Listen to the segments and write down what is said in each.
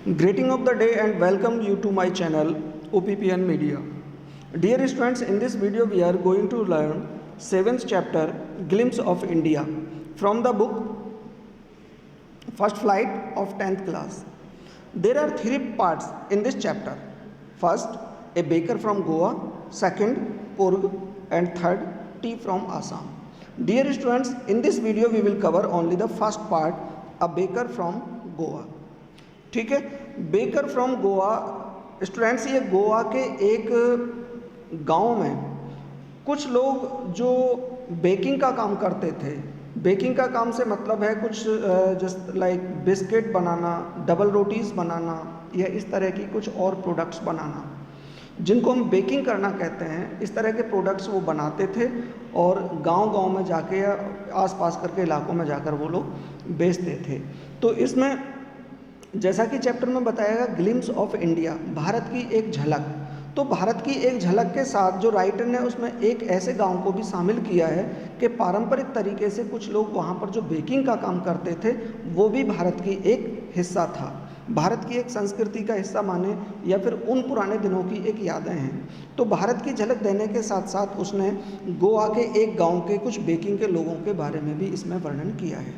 Greeting of the day and welcome you to my channel OPPN Media. Dear students, in this video we are going to learn 7th chapter Glimpse of India from the book First Flight of 10th class. There are 3 parts in this chapter. First, a baker from Goa, second, Coorg, and third, tea from Assam. Dear students, in this video we will cover only the first part, a baker from Goa. ठीक है, baker from Goa. Students, ये गोवा के एक गांव में कुछ लोग जो बेकिंग का काम करते थे। बेकिंग का काम से मतलब है कुछ जस्ट लाइक बिस्किट बनाना, डबल रोटीज़ बनाना या इस तरह की कुछ और प्रोडक्ट्स बनाना, जिनको हम बेकिंग करना कहते हैं। इस तरह के प्रोडक्ट्स वो बनाते थे और गांव-गांव में जाके या आसपास करके इलाकों में जाकर वो लोग बेचते थे। तो इसमें जैसा कि चैप्टर में बताया गया, ग्लिम्स ऑफ इंडिया, भारत की एक झलक। तो भारत की एक झलक के साथ जो राइटर ने उसमें एक ऐसे गांव को भी शामिल किया है कि पारंपरिक तरीके से कुछ लोग वहां पर जो बेकिंग का काम करते थे वो भी भारत की एक हिस्सा था, भारत की एक संस्कृति का हिस्सा माने या फिर उन पुराने दिनों की एक यादें हैं। तो भारत की झलक देने के साथ साथ उसने गोवा के एक गाँव के कुछ बेकिंग के लोगों के बारे में भी इसमें वर्णन किया है।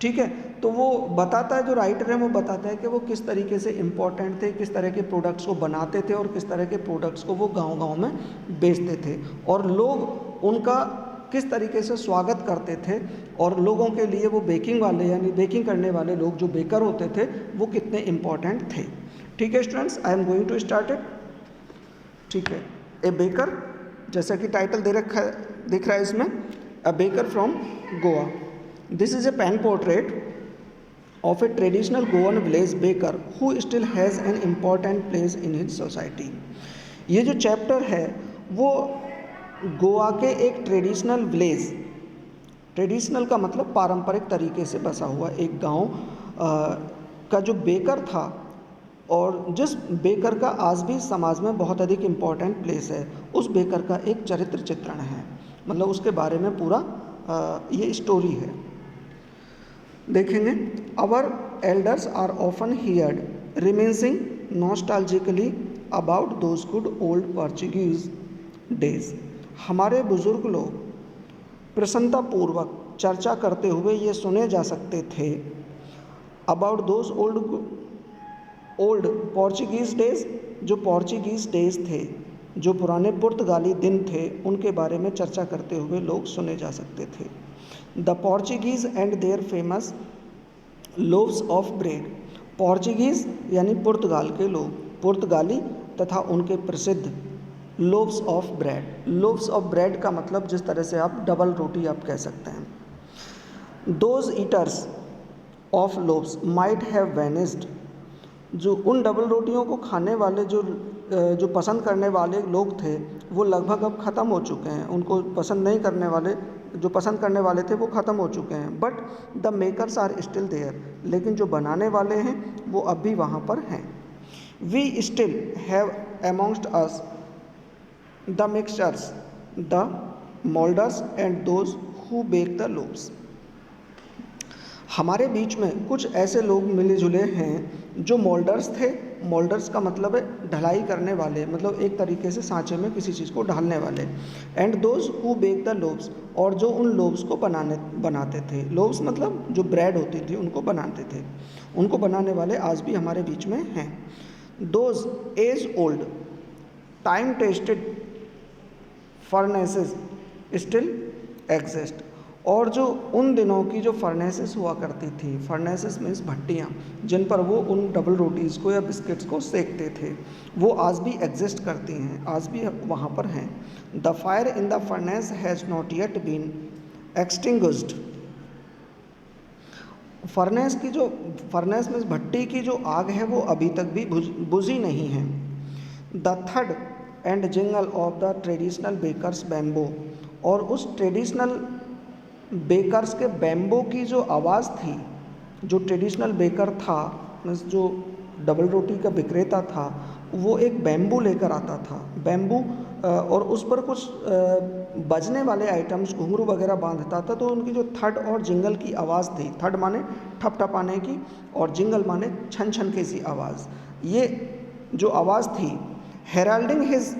ठीक है, तो वो बताता है, जो राइटर है वो बताता है कि वो किस तरीके से इम्पोर्टेंट थे, किस तरह के प्रोडक्ट्स को बनाते थे और किस तरह के प्रोडक्ट्स को वो गांव-गांव में बेचते थे और लोग उनका किस तरीके से स्वागत करते थे और लोगों के लिए वो बेकिंग वाले यानी बेकिंग करने वाले लोग जो बेकर होते थे वो कितने इम्पोर्टेंट थे। ठीक है students, I am going to start it. ठीक है, ए बेकर, जैसा कि टाइटल दिख रहा है इसमें, a baker from Goa. This is a pen portrait of a traditional Goan village baker who still has an important place in his society. ये जो चैप्टर है वो गोवा के एक ट्रेडिशनल विलेज, ट्रेडिशनल का मतलब पारंपरिक तरीके से बसा हुआ एक गांव का जो बेकर था और जिस बेकर का आज भी समाज में बहुत अधिक इम्पोर्टेंट प्लेस है, उस बेकर का एक चरित्र चित्रण है, मतलब उसके बारे में पूरा ये स्टोरी है। देखेंगे, our elders are often heard reminiscing nostalgically about those good old Portuguese days. हमारे बुजुर्ग लोग प्रसन्नतापूर्वक चर्चा करते हुए ये सुने जा सकते थे about those old Portuguese days, जो पोर्चुगीज डेज थे, जो पुराने पुर्तगाली दिन थे, उनके बारे में चर्चा करते हुए लोग सुने जा सकते थे। The Portuguese and their famous loaves of bread. Portuguese यानी पुर्तगाल के लोग, पुर्तगाली तथा उनके प्रसिद्ध loaves of bread. Loaves of bread का मतलब जिस तरह से आप डबल रोटी आप कह सकते हैं। Those eaters of loaves might have vanished. जो उन डबल रोटियों को खाने वाले जो पसंद करने वाले लोग थे वो लगभग अब ख़त्म हो चुके हैं। उनको पसंद नहीं करने वाले, जो पसंद करने वाले थे वो ख़त्म हो चुके हैं। But the makers are still there, लेकिन जो बनाने वाले हैं वो अब भी वहाँ पर हैं। We still have amongst us the mixtures, the moulders and those who bake the loaves. हमारे बीच में कुछ ऐसे लोग मिले जुले हैं जो मोल्डर्स थे। मोल्डर्स का मतलब है ढलाई करने वाले, मतलब एक तरीके से सांचे में किसी चीज़ को ढालने वाले। And those who bake the loaves, और जो उन लोव्स को बनाते थे। लोव्स मतलब जो ब्रेड होती थी उनको बनाते थे, उनको बनाने वाले आज भी हमारे बीच में हैं। Those age old time tested furnaces still exist, और जो उन दिनों की जो फर्नेसेस हुआ करती थी, फर्नेसेस मीन्स भट्टियाँ, जिन पर वो उन डबल रोटीज़ को या बिस्किट्स को सेकते थे, वो आज भी एग्जिस्ट करती हैं, आज भी वहाँ पर हैं। The fire in the furnace has not yet been extinguished. Furnace means भट्टी की जो आग है वो अभी तक भी बुझी नहीं है। The thud and jingle of the traditional baker's bamboo, और उस ट्रेडिशनल बेकर्स के बैम्बो की जो आवाज़ थी, जो ट्रेडिशनल बेकर था, जो डबल रोटी का विक्रेता था, वो एक बैम्बू लेकर आता था, बैम्बू, और उस पर कुछ बजने वाले आइटम्स, घुंघरू वगैरह बांधता था। तो उनकी जो थड और जिंगल की आवाज़ थी, थड माने ठप ठपाने की और जिंगल माने छन छन की सी आवाज़, ये जो आवाज़ थी, heralding his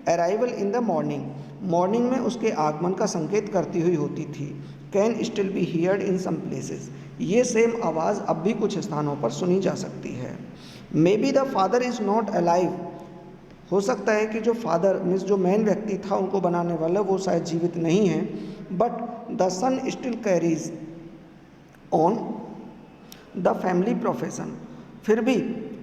arrival in the morning, morning में उसके आगमन का संकेत करती हुई होती थी। Can still be heard in some places, ये सेम आवाज़ अब भी कुछ स्थानों पर सुनी जा सकती है। May be the father is not alive, हो सकता है कि जो फादर मीन्स जो मेन व्यक्ति था उनको बनाने वाला, वो शायद जीवित नहीं है। But the son still carries on the family profession, फिर भी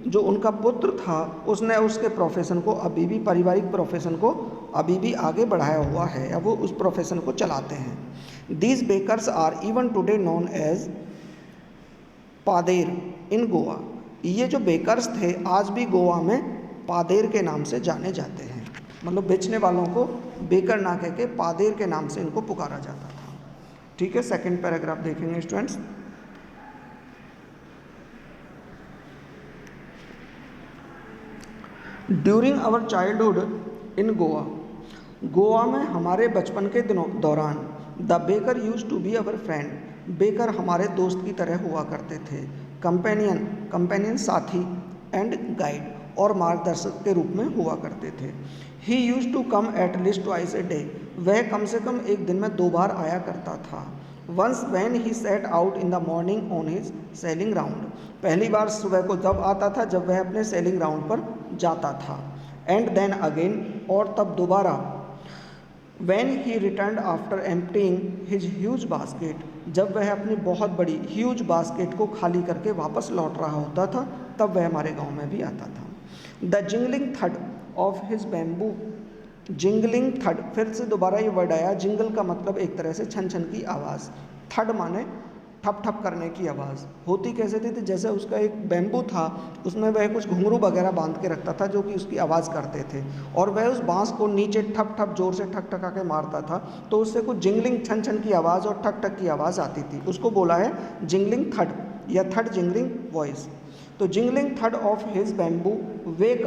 जो उनका पुत्र था उसने उसके प्रोफेशन को अभी भी, पारिवारिक प्रोफेशन को अभी भी आगे बढ़ाया हुआ है, या वो उस प्रोफेशन को चलाते हैं। These bakers are even today known as पादेर इन गोवा, ये जो बेकर्स थे आज भी गोवा में पादेर के नाम से जाने जाते हैं। मतलब बेचने वालों को बेकर ना कह के पादेर के नाम से इनको पुकारा जाता था। ठीक है, सेकंड पैराग्राफ देखेंगे students. During our childhood in Goa, Goa में हमारे बचपन के दिनों दौरान, the baker used to be our friend, baker हमारे दोस्त की तरह हुआ करते थे। कंपेनियन, कंपेनियन साथी, एंड गाइड और मार्गदर्शक के रूप में हुआ करते थे। He used to come at least twice a day, वह कम से कम एक दिन में 2 बार आया करता था। Once when he set out in the morning on his selling round, पहली बार सुबह को जब आता था जब वह अपने सेलिंग राउंड पर जाता था। एंड देन अगेन, और तब दोबारा। When he return after emptying his huge basket, जब वह अपनी बहुत बड़ी ह्यूज बास्केट को खाली करके वापस लौट रहा होता था तब वह हमारे गांव में भी आता था। द जिंगलिंग थड ऑफ हिज बैम्बू, जिंगलिंग थड, फिर से दोबारा ये वर्ड आया। जिंगल का मतलब एक तरह से छन छन की आवाज़, थड माने ठप ठप करने की आवाज़। होती कैसे थी? जैसे उसका एक बैम्बू था, उसमें वह कुछ घुंघरू वगैरह बांध के रखता था जो कि उसकी आवाज़ करते थे, और वह उस बांस को नीचे ठप ठप जोर से ठक ठका के मारता था, तो उससे कुछ जिंगलिंग छन छन की आवाज़ और ठक ठक की आवाज़ आती थी। उसको बोला है जिंगलिंग थड या थड जिंगलिंग वॉइस। तो जिंगलिंग थड of his bamboo wake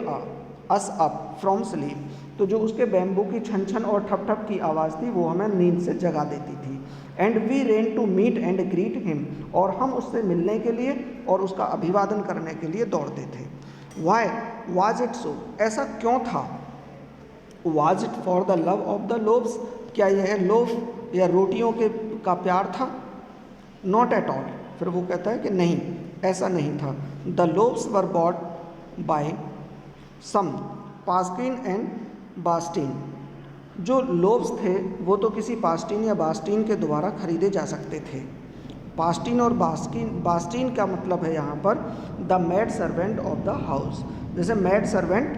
us up from sleep, तो जो उसके बैम्बू की छन छन और ठप ठप की आवाज़ थी वो हमें नींद से जगा देती थी। And we ran to meet and greet him, और हम उससे मिलने के लिए और उसका अभिवादन करने के लिए दौड़ते थे। वाई वाज इट सो, ऐसा क्यों था? Was it for the love of the loaves, क्या यह लोफ या रोटियों के का प्यार था? नॉट एट ऑल, फिर वो कहता है कि नहीं, ऐसा नहीं था। The loaves were bought by some पास्किन एंड बास्टीन, जो लोव्स थे वो तो किसी पास्टीन या बास्टीन के द्वारा खरीदे जा सकते थे। पास्टीन और बास्टीन का मतलब है यहाँ पर the mad servant of the house, जैसे मैड सर्वेंट,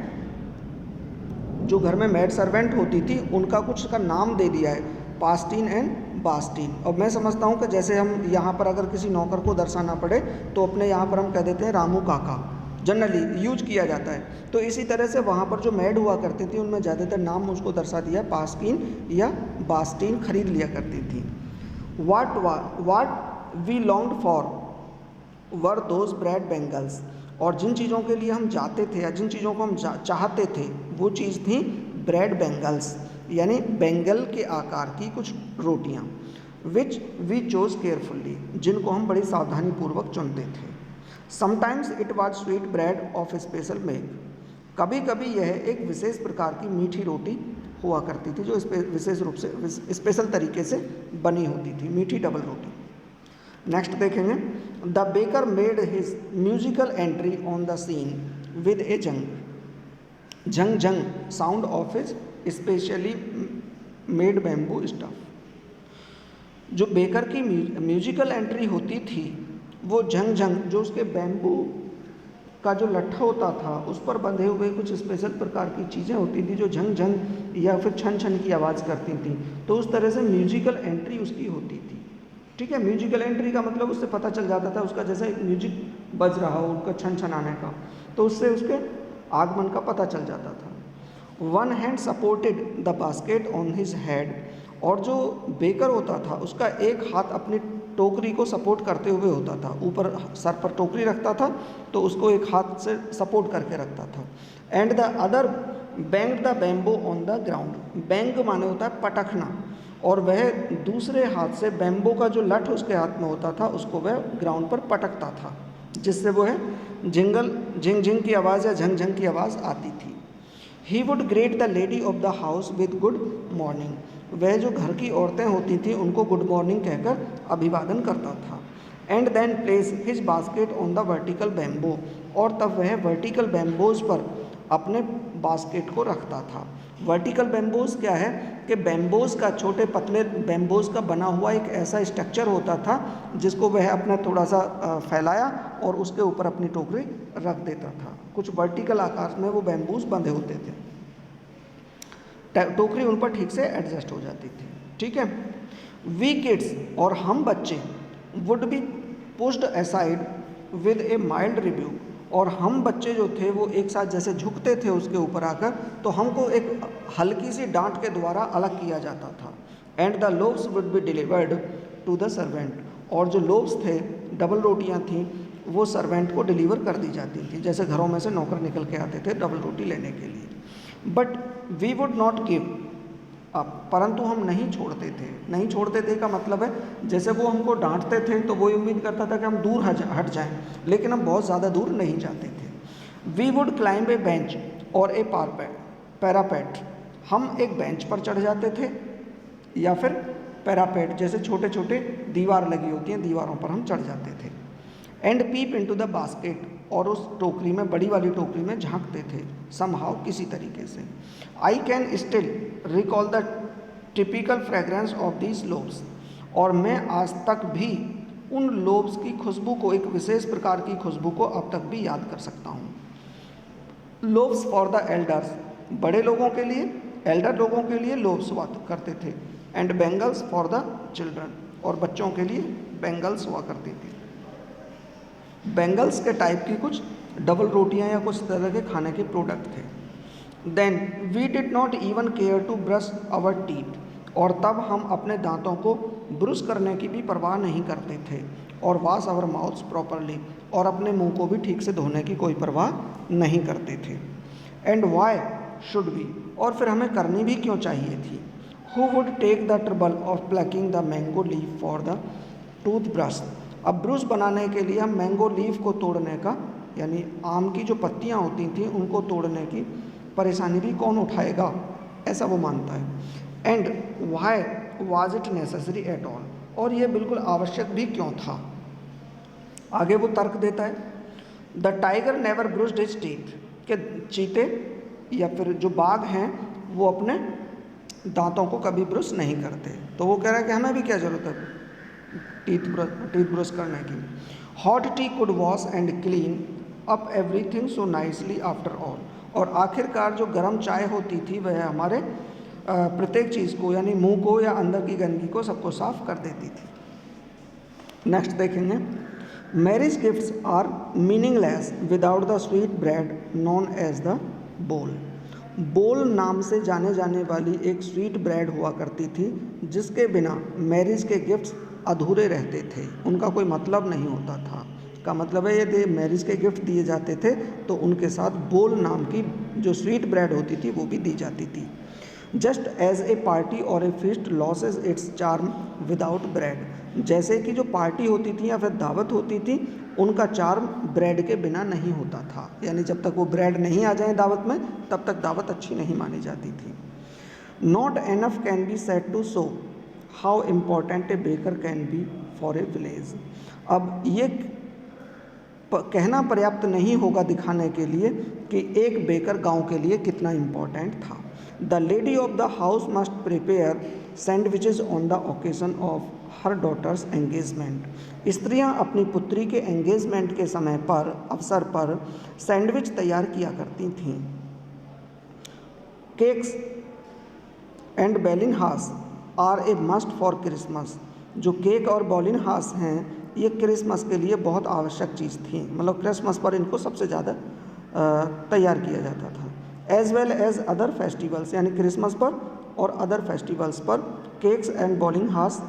जो घर में मैड सर्वेंट होती थी उनका कुछ का नाम दे दिया है, पास्टीन एंड बास्टीन। और मैं समझता हूँ कि जैसे हम यहाँ पर अगर किसी नौकर को दर्शाना पड़े तो अपने यहाँ पर हम कह देते हैं रामू काका, जनरली यूज किया जाता है। तो इसी तरह से वहाँ पर जो मैड हुआ करती थी उनमें ज़्यादातर नाम उसको दर्शा दिया, पास्कीन या बास्टीन खरीद लिया करती थी। What we longed for were those bread bangles, और जिन चीज़ों के लिए हम जाते थे या जिन चीज़ों को हम चाहते थे वो चीज़ थी ब्रेड बेंगल्स, यानी बेंगल के आकार की कुछ रोटियाँ। विच वी चोज केयरफुल्ली, जिनको हम बड़ी सावधानी पूर्वक चुनते थे। Sometimes it was sweet bread of special make, कभी कभी यह एक विशेष प्रकार की मीठी रोटी हुआ करती थी जो विशेष रूप से स्पेशल तरीके से बनी होती थी, मीठी डबल रोटी। नेक्स्ट देखेंगे, the baker made his musical entry on the scene with a jhang, jhang jhang sound of his specially made bamboo staff. जो बेकर की म्यूजिकल एंट्री होती थी वो झंग झंग, जो उसके बैम्बू का जो लट्ठा होता था उस पर बंधे हुए कुछ स्पेशल प्रकार की चीज़ें होती थी जो झंग झंग या फिर छन छन की आवाज़ करती थी। तो उस तरह से म्यूजिकल एंट्री उसकी होती थी। ठीक है, म्यूजिकल एंट्री का मतलब उससे पता चल जाता था उसका, जैसे म्यूजिक बज रहा हो उनका छन छन आने का, तो उससे उसके आगमन का पता चल जाता था। One hand supported the basket on his head, और जो बेकर होता था उसका एक हाथ अपनी टोकरी को सपोर्ट करते हुए होता था, ऊपर सर पर टोकरी रखता था तो उसको एक हाथ से सपोर्ट करके रखता था। And the other bang the bamboo on the ground. Bang माने होता है पटकना, और वह दूसरे हाथ से बैम्बो का जो लठ उसके हाथ में होता था उसको वह ग्राउंड पर पटकता था, जिससे वो है झिंग झिंग की आवाज़ या झंग झंग की आवाज़ आती थी। He would great the lady of the house with good morning. वह जो घर की औरतें होती थी उनको गुड मॉर्निंग कहकर अभिवादन करता था। And then place his basket on the vertical bamboo. और तब वह वर्टिकल बैम्बोज पर अपने बास्केट को रखता था। वर्टिकल बैम्बोज क्या है कि बैम्बोज का, छोटे पतले बैम्बोज का बना हुआ एक ऐसा स्ट्रक्चर होता था जिसको वह अपना थोड़ा सा फैलाया और उसके ऊपर अपनी टोकरी रख देता था। कुछ वर्टिकल आकार में वो बैम्बूज बंधे होते थे, टोकरी उन पर ठीक से एडजस्ट हो जाती थी। ठीक है। वी किड्स, और हम बच्चे, would be pushed aside with A mild review. और हम बच्चे जो थे वो एक साथ जैसे झुकते थे उसके ऊपर आकर, तो हमको एक हल्की सी डांट के द्वारा अलग किया जाता था। And the loaves would be delivered to the servant. और जो लोव्स थे, डबल रोटियां थीं, वो सर्वेंट को डिलीवर कर दी जाती थी, जैसे घरों में से नौकर निकल के आते थे डबल रोटी लेने के लिए। But we would not give up, परंतु हम नहीं छोड़ते थे। नहीं छोड़ते थे का मतलब है जैसे वो हमको डांटते थे तो वो उम्मीद करता था कि हम दूर हट जाएं, लेकिन हम बहुत ज़्यादा दूर नहीं जाते थे। We would climb a bench और ए पैरापेट। हम एक बेंच पर चढ़ जाते थे या फिर पैरापेट, जैसे छोटे छोटे दीवार लगी होती हैं, दीवारों पर हम चढ़ जाते थे। And peep into the basket, और उस टोकरी में, बड़ी वाली टोकरी में झांकते थे समहाउ, किसी तरीके से। I can still recall the typical fragrance of these lobes. और मैं आज तक भी उन लोब्स की खुशबू को, एक विशेष प्रकार की खुशबू को अब तक भी याद कर सकता हूँ। लोब्स फॉर द एल्डर्स, बड़े लोगों के लिए, एल्डर लोगों के लिए लोब्स हुआ करते थे। And bangles for the children, और बच्चों के लिए बेंगल्स हुआ करती थी। बेंगल्स के टाइप की कुछ डबल रोटियां या कुछ तरह के खाने के प्रोडक्ट थे। Then we did not even care to brush our teeth, और तब हम अपने दांतों को ब्रश करने की भी परवाह नहीं करते थे। और वॉश आवर माउथ्स प्रॉपरली, और अपने मुंह को भी ठीक से धोने की कोई परवाह नहीं करते थे। एंड वाई शुड वी, और फिर हमें करनी भी क्यों चाहिए थी। Who would take the trouble of plucking the mango leaf for the tooth brush. अब ब्रश बनाने के लिए हम मैंगो लीफ को तोड़ने का, यानी आम की जो पत्तियां होती थी उनको तोड़ने की परेशानी भी कौन उठाएगा, ऐसा वो मानता है। And why was it necessary at all, और ये बिल्कुल आवश्यक भी क्यों था। आगे वो तर्क देता है, the tiger never brushed his teeth, कि चीते या फिर जो बाघ हैं वो अपने दांतों को कभी ब्रश नहीं करते। तो वो कह रहा है कि हमें भी क्या ज़रूरत है टीथ ब्रश करने की। Hot T could wash and clean up everything so nicely after all, और आखिरकार जो गर्म चाय होती थी वह हमारे प्रत्येक चीज़ को, यानी मुंह को या अंदर की गंदगी को, सबको साफ कर देती थी। नेक्स्ट देखेंगे, marriage gifts are meaningless without the sweet bread known as the बोल। बोल नाम से जाने जाने वाली एक स्वीट ब्रेड हुआ करती थी, जिसके बिना मैरिज के गिफ्ट्स अधूरे रहते थे, उनका कोई मतलब नहीं होता था। का मतलब है यदि मैरिज के गिफ्ट दिए जाते थे तो उनके साथ बोल नाम की जो स्वीट ब्रेड होती थी वो भी दी जाती थी। Just as a party or a feast loses its charm without bread, जैसे कि जो पार्टी होती थी या फिर दावत होती थी उनका चार्म ब्रेड के बिना नहीं होता था, यानी जब तक वो ब्रेड नहीं आ जाए दावत में तब तक दावत अच्छी नहीं मानी जाती थी। Not enough can be said to show how important a baker can be for a village. अब ये कहना पर्याप्त नहीं होगा दिखाने के लिए कि एक बेकर गांव के लिए कितना इम्पोर्टेंट था। The lady of the house must prepare sandwiches on the occasion of her daughter's engagement. स्त्रियां अपनी पुत्री के एंगेजमेंट के समय पर, अवसर पर सैंडविच तैयार किया करती थीं। Cakes and bolinhas are a must for Christmas. जो केक और बॉलिनहास हैं ये क्रिसमस के लिए बहुत आवश्यक चीज़ थी, मतलब क्रिसमस पर इनको सबसे ज़्यादा तैयार किया जाता था। As well as other festivals, यानी क्रिसमस पर और अदर फेस्टिवल्स पर केक्स एंड बॉलिनहास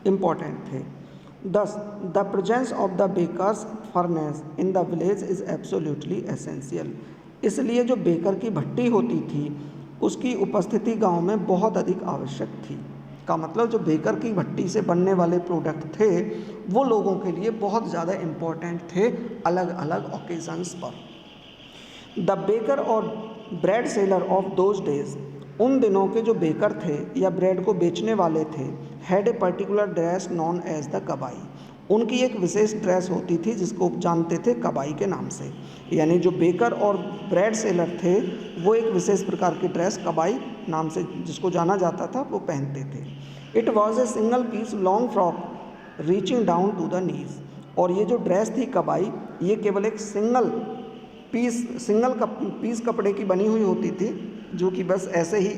इम्पॉर्टेंट थे। Thus, the presence of the baker's furnace in the village is absolutely essential. इसलिए जो बेकर की भट्टी होती थी उसकी उपस्थिति गांव में बहुत अधिक आवश्यक थी। का मतलब जो बेकर की भट्टी से बनने वाले प्रोडक्ट थे वो लोगों के लिए बहुत ज़्यादा इम्पोर्टेंट थे अलग अलग ओकेजन्स पर। द बेकर और bread seller of those days, उन दिनों के जो बेकर थे या ब्रेड को बेचने वाले थे, had a particular dress known as the kabai, उनकी एक विशेष ड्रेस होती थी जिसको जानते थे कबाई के नाम से। यानी जो बेकर और ब्रेड सेलर थे वो एक विशेष प्रकार की ड्रेस कबाई नाम से जिसको जाना जाता था वो पहनते थे। It was a single piece long frock reaching down to the knees, और ये जो ड्रेस थी कबाई ये केवल एक सिंगल पीस कपड़े की बनी हुई होती थी जो कि बस ऐसे ही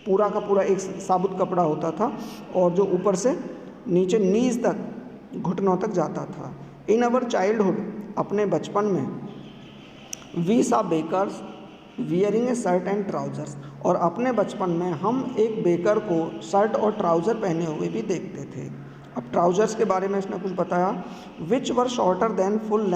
पूरा का पूरा एक साबुत कपड़ा होता था और जो ऊपर से नीचे नीज तक घुटनों तक जाता था। इन अवर चाइल्डहुड, अपने बचपन में, we saw bakers wearing a shirt and trousers, और अपने बचपन में हम एक बेकर को शर्ट और ट्राउज़र पहने हुए भी देखते थे। अब ट्राउजर्स के बारे में इसने कुछ बताया, which were shorter than full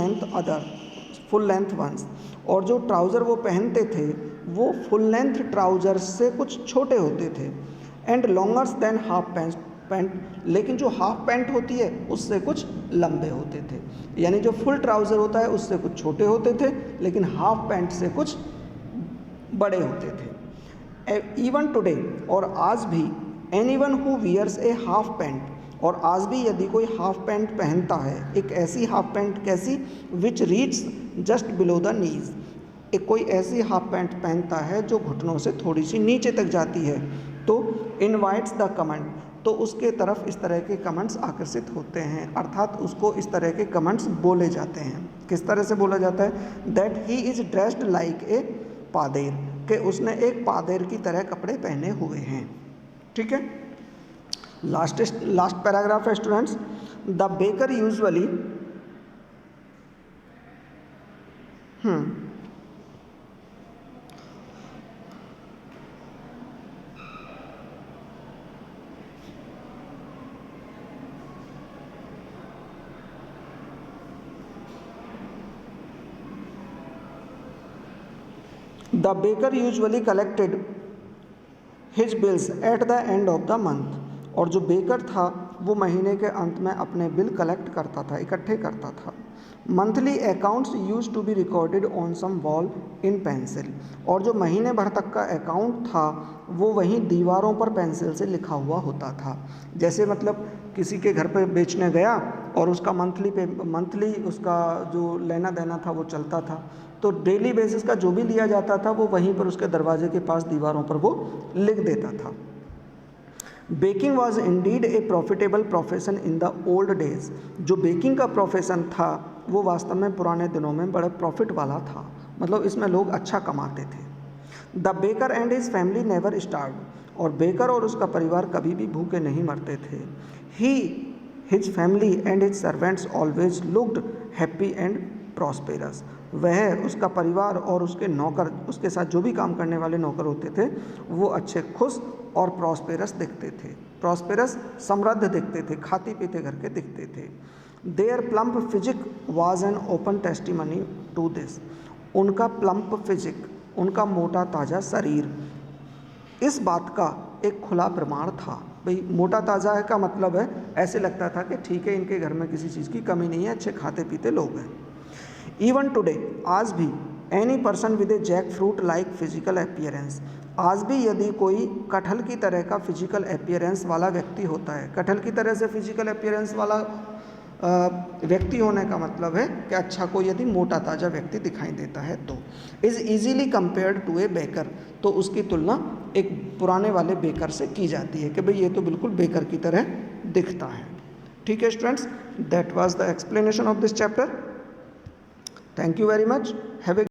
length ones, और जो ट्राउज़र वो पहनते थे वो फुल लेंथ ट्राउज़र से कुछ छोटे होते थे। एंड लॉन्गर्स देन हाफ पैंट, लेकिन जो हाफ पैंट होती है उससे कुछ लंबे होते थे। यानी जो फुल ट्राउज़र होता है उससे कुछ छोटे होते थे लेकिन हाफ पैंट से कुछ बड़े होते थे। इवन टुडे, और आज भी, anyone who wears a half pant, और आज भी यदि कोई हाफ पैंट पहनता है, एक ऐसी हाफ पैंट कैसी, which reach just below the knees, एक कोई ऐसी हाफ पैंट पहनता है जो घुटनों से थोड़ी सी नीचे तक जाती है, तो इनवाइट्स द कमेंट, तो उसके तरफ इस तरह के कमेंट्स आकर्षित होते हैं, अर्थात उसको इस तरह के कमेंट्स बोले जाते हैं। किस तरह से बोला जाता है, that he is dressed like a pader, कि उसने एक पादेर की तरह कपड़े पहने हुए हैं। ठीक है, लास्ट पैराग्राफ है students. The baker usually The baker usually collected his bills at the end of the month, और जो बेकर था वो महीने के अंत में अपने बिल कलेक्ट करता था, इकट्ठे करता था। Monthly accounts used to be recorded on some wall in pencil, और जो महीने भर तक का अकाउंट था वो वहीं दीवारों पर पेंसिल से लिखा हुआ होता था। जैसे मतलब किसी के घर पे बेचने गया और उसका मंथली उसका जो लेना देना था वो चलता था, तो डेली बेसिस का जो भी लिया जाता था वो वहीं पर उसके दरवाजे के पास दीवारों पर वो लिख देता था। Baking was Indeed A profitable profession in the old days, जो बेकिंग का प्रोफेशन था वो वास्तव में पुराने दिनों में बड़ा प्रॉफिट वाला था, मतलब इसमें लोग अच्छा कमाते थे। The baker and his family never starve, और बेकर और उसका परिवार कभी भी भूखे नहीं मरते थे। His family and his servants always looked happy and prosperous, वह, उसका परिवार और उसके नौकर, उसके साथ जो भी काम करने वाले नौकर होते थे वो अच्छे, खुश और प्रॉस्पेरस दिखते थे। प्रॉस्पेरस समृद्ध दिखते थे, खाते पीते घर के दिखते थे। Their plump physique was an open testimony to this, उनका प्लम्प फिजिक, उनका मोटा ताज़ा शरीर इस बात का एक खुला प्रमाण था। भाई मोटा ताज़ा है का मतलब है ऐसे लगता था कि ठीक है इनके घर में किसी चीज़ की कमी नहीं है, अच्छे खाते पीते लोग हैं। इवन टुडे, आज भी, any person with a jackfruit like physical appearance, आज भी यदि कोई कटहल की तरह का फिजिकल अपीयरेंस वाला व्यक्ति होता है, कटहल की तरह से फिजिकल अपीयरेंस वाला व्यक्ति होने का मतलब है कि अच्छा कोई यदि मोटा ताज़ा व्यक्ति दिखाई देता है तो is easily compared to a baker, तो उसकी तुलना एक पुराने वाले बेकर से की जाती है कि भाई ये तो बिल्कुल बेकर की तरह दिखता है। ठीक है students, that was the explanation of this chapter. Thank you very much, have a